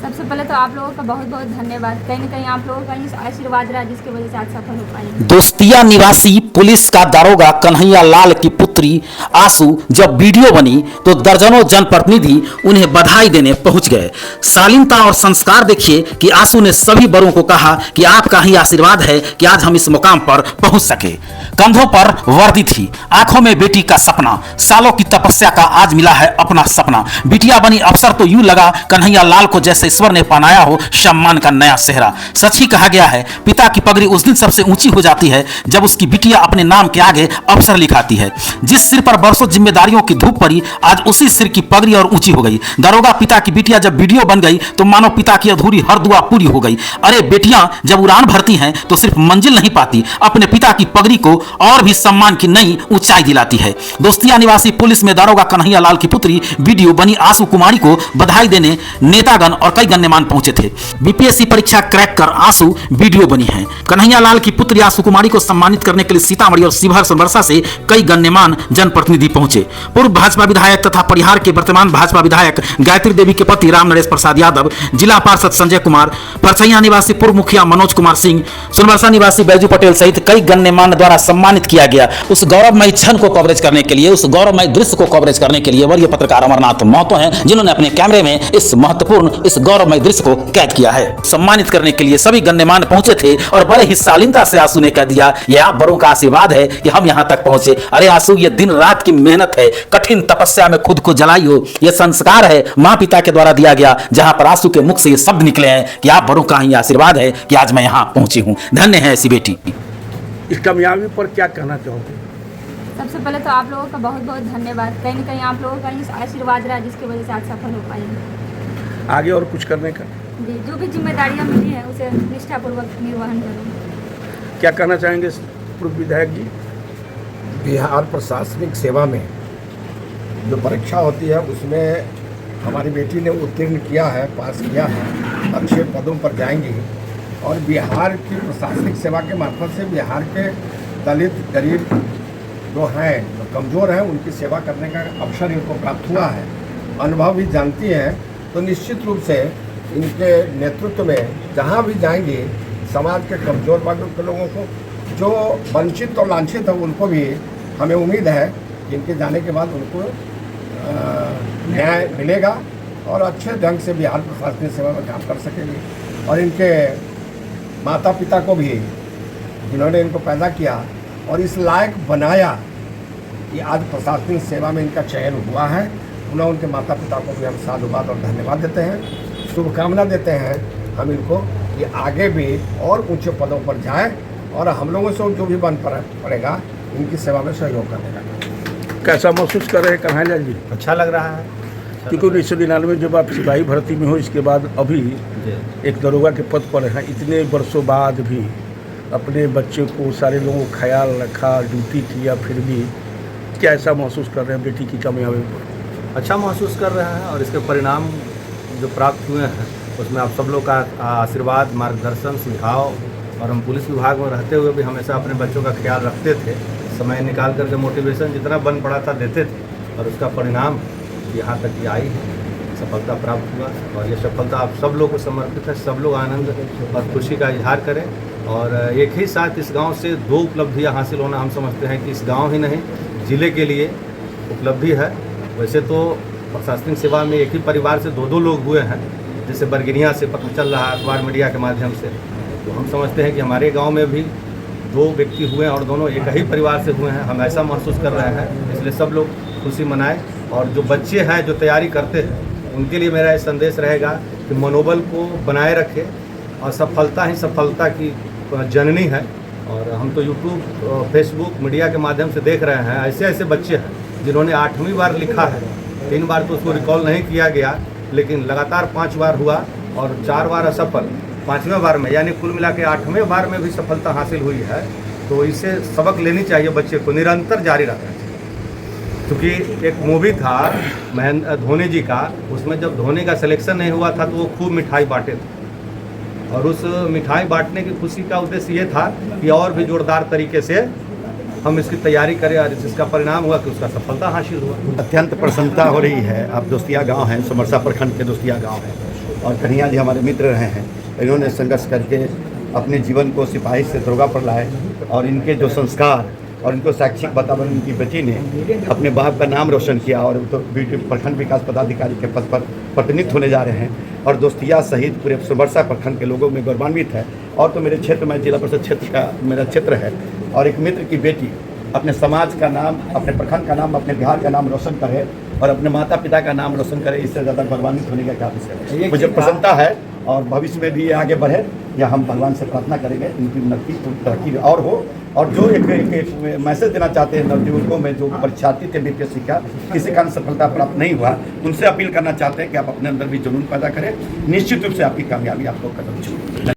सबसे पहले तो आप लोगों का बहुत बहुत धन्यवाद। कहीं ना कहीं आप लोगों का ही आशीर्वाद रहा जिसकी वजह से आज सफल हो पाए। दोस्तिया निवासी पुलिस का दारोगा कन्हैया लाल की पुत्री आंसू जब वीडियो बनी तो दर्जनों जनप्रतिनिधि उन्हें बधाई देने पहुंच गए। शालीनता और संस्कार देखिए कि आंसू ने सभी बड़ों को कहा कि आपका ही आशीर्वाद है कि आज हम इस मुकाम पर पहुंच सके। कंधों पर वर्दी थी, आंखों में बेटी का सपना, सालों की तपस्या का आज मिला है अपना सपना। बिटिया बनी अफसर तो यूं लगा कन्हैया लाल को जैसे ईश्वर ने पहनाया हो सम्मान का नया सेहरा। सच ही कहा गया है, पिता की पगड़ी उस दिन सबसे ऊंची हो जाती है जब उसकी बिटिया अपने नाम के आगे अफसर लिखाती है। जिस सिर पर बरसों जिम्मेदारियों की धूप पड़ी, आज उसी सिर की पगड़ी और ऊंची हो गई। दरोगा पिता की बिटिया जब वीडियो बन गई तो मानो पिता की अधूरी हर दुआ पूरी हो गई। अरे बेटियां जब उड़ान भरती हैं तो सिर्फ मंजिल नहीं पाती, अपने पिता की पगड़ी को और भी सम्मान की नई ऊंचाई दिलाती है। दोस्तिया निवासी पुलिस में दारोगा कन्हैया लाल की पुत्री वीडियो बनी आंसू कुमारी को बधाई देने नेतागण और कई गण्यमान पहुंचे थे। बीपीएससी परीक्षा क्रैक कर आंसू वीडियो बनी है। कन्हैया लाल की पुत्री आंसू कुमारी को सम्मानित करने के लिए सीतामढ़ी और शिवहर सोनबरसा से कई गण्यमान जनप्रतिनिधि पहुंचे। पूर्व भाजपा विधायक तथा परिहार के वर्तमान भाजपा विधायक गायत्री देवी के पति राम नरेश प्रसाद यादव, जिला पार्षद संजय कुमार, परसैया निवासी पूर्व मुखिया मनोज कुमार सिंह, सोनबरसा निवासी बैजू पटेल सहित कई गण्यमान द्वारा सम्मानित किया गया। उस गौरवमयी क्षण को कवरेज करने के लिए, उस गौरवमयी दृश्य को कवरेज करने के लिए वरीय पत्रकार अमरनाथ महतो हैं, जिन्होंने अपने कैमरे में इस महत्वपूर्ण, इस गौरवमय दृश्य को कैद किया है। सम्मानित करने के लिए सभी गण्यमान पहुंचे थे और बड़े ही शालीनता से आंसू ने कह दिया, यह आप बड़ों का आशीर्वाद है कि हम यहां तक पहुंचे। अरे आंसू, ये दिन रात की मेहनत है, कठिन तपस्या में खुद को जलाई हो, यह संस्कार है माँ पिता के द्वारा दिया गया, जहां पर आंसू के मुख से ये शब्द निकले हैं कि आप बड़ों का ही आशीर्वाद है कि आज मैं यहां पहुंची हूं। धन्य है ऐसी बेटी। इस कामयाबी पर क्या कहना चाहोगे? सबसे पहले तो आप लोगों का बहुत बहुत धन्यवाद। कहीं ना कहीं आप लोगों का ही आशीर्वाद रहा जिसकी वजह से आज सफल हो पाए। आगे और कुछ करने का? जी, जो भी जिम्मेदारियां मिली हैं उसे निष्ठापूर्वक निर्वहन करूँ। क्या कहना चाहेंगे पूर्व विधायक जी? बिहार प्रशासनिक सेवा में जो परीक्षा होती है उसमें हमारी बेटी ने उत्तीर्ण किया है, पास किया है, अच्छे पदों पर जाएंगी और बिहार की प्रशासनिक सेवा के मार्फत से बिहार के दलित, गरीब जो हैं, जो कमज़ोर हैं, उनकी सेवा करने का अवसर इनको प्राप्त हुआ है। अनुभव भी जानती हैं, तो निश्चित रूप से इनके नेतृत्व में जहाँ भी जाएंगी समाज के कमज़ोर वर्ग के लोगों को, जो वंचित और लांछित है, उनको भी हमें उम्मीद है कि इनके जाने के बाद उनको न्याय मिलेगा और अच्छे ढंग से बिहार प्रशासनिक सेवा में काम कर सकेंगे। और इनके माता पिता को भी, जिन्होंने इनको पैदा किया और इस लायक बनाया कि आज प्रशासनिक सेवा में इनका चयन हुआ है, उन्हें, उनके माता पिता को भी हम साधुवाद और धन्यवाद देते हैं, शुभकामना देते हैं हम इनको कि आगे भी और ऊंचे पदों पर जाए और हम लोगों से जो भी बन पड़ेगा इनकी सेवा में सहयोग करने का। कैसा महसूस कर रहे हैं कन्हैया जी? अच्छा लग रहा है, क्योंकि 1999 जब आप सिपाही भर्ती में हो, इसके बाद अभी एक दरोगा के पद पर हैं, इतने वर्षों बाद भी अपने बच्चे को, सारे लोगों को ख्याल रखा, ड्यूटी किया, फिर भी क्या ऐसा महसूस कर रहे हैं बेटी की कामयाबी पर? अच्छा महसूस कर रहे हैं और इसके परिणाम जो प्राप्त हुए हैं उसमें आप सब लोग का आशीर्वाद, मार्गदर्शन, सुझाव, और हम पुलिस विभाग में रहते हुए भी हमेशा अपने बच्चों का ख्याल रखते थे, समय निकाल करके मोटिवेशन जितना बन पड़ा था देते थे और उसका परिणाम यहाँ तक ये आई है, सफलता प्राप्त हुआ। और ये सफलता आप सब लोग को समर्पित है। सब लोग आनंद और खुशी का इजहार करें और एक ही साथ इस गांव से 2 उपलब्धियां हासिल होना हम समझते हैं कि इस गांव ही नहीं ज़िले के लिए उपलब्धि है। वैसे तो प्रशासनिक सेवा में एक ही परिवार से 2-2 लोग हुए हैं, जैसे बरगिनिया से पता चल रहा है अखबार मीडिया के माध्यम से, तो हम समझते हैं कि हमारे गाँव में भी 2 व्यक्ति हुए हैं और दोनों एक ही परिवार से हुए हैं। हम ऐसा महसूस कर रहे हैं, इसलिए सब लोग खुशी मनाएं। और जो बच्चे हैं जो तैयारी करते हैं उनके लिए मेरा ये संदेश रहेगा कि मनोबल को बनाए रखें और सफलता ही सफलता की जननी है। और हम तो यूट्यूब, फेसबुक, मीडिया के माध्यम से देख रहे हैं, ऐसे ऐसे बच्चे हैं जिन्होंने 8वीं बार लिखा है, 3 बार तो उसको रिकॉल नहीं किया गया, लेकिन लगातार 5 बार हुआ और 4 बार असफल, 5वें बार में, यानी कुल मिला के 8वें बार में भी सफलता हासिल हुई है। तो इसे सबक लेनी चाहिए बच्चे को, निरंतर जारी रखना चाहिए। क्योंकि एक मूवी था धोनी जी का, उसमें जब धोनी का सिलेक्शन नहीं हुआ था तो वो खूब मिठाई बांटे थे और उस मिठाई बांटने की खुशी का उद्देश्य ये था कि और भी जोरदार तरीके से हम इसकी तैयारी करें और इसका परिणाम हुआ कि उसका सफलता हासिल हुआ। अत्यंत प्रसन्नता हो रही है। अब दोस्तिया गांव है, समरसा प्रखंड के दोस्तिया गांव है और कन्हैया जी हमारे मित्र रहे हैं। इन्होंने संघर्ष करके अपने जीवन को सिपाही से दरोगा पर लाए और इनके जो संस्कार और इनको शैक्षिक वातावरण, इनकी बेटी ने अपने बाप का नाम रोशन किया और तो प्रखंड विकास पदाधिकारी के पद पर प्रतिनिधित्व होने जा रहे हैं और दोस्तिया सहित पूरे समरसा प्रखंड के लोगों में गौरवान्वित है। और तो मेरे क्षेत्र में जिला परिषद क्षेत्र का मेरा क्षेत्र है और एक मित्र की बेटी अपने समाज का नाम, अपने प्रखंड का नाम, अपने बिहार का नाम रोशन करे और अपने माता पिता का नाम रोशन करे, इससे ज़्यादा गौरवान्वित होने का क्या विषय है। मुझे प्रसन्नता है और भविष्य में भी ये आगे बढ़े, या हम भगवान से प्रार्थना करेंगे इनकी उन्नति तरक्की और हो। और जो एक मैसेज देना चाहते हैं नवयुवकों में जो परीक्षार्थी थे बीपीएससी का, किसी कारण सफलता प्राप्त नहीं हुआ, उनसे अपील करना चाहते हैं कि आप अपने अंदर भी जुनून पैदा करें, निश्चित रूप से आपकी कामयाबी आपको कदम चुने।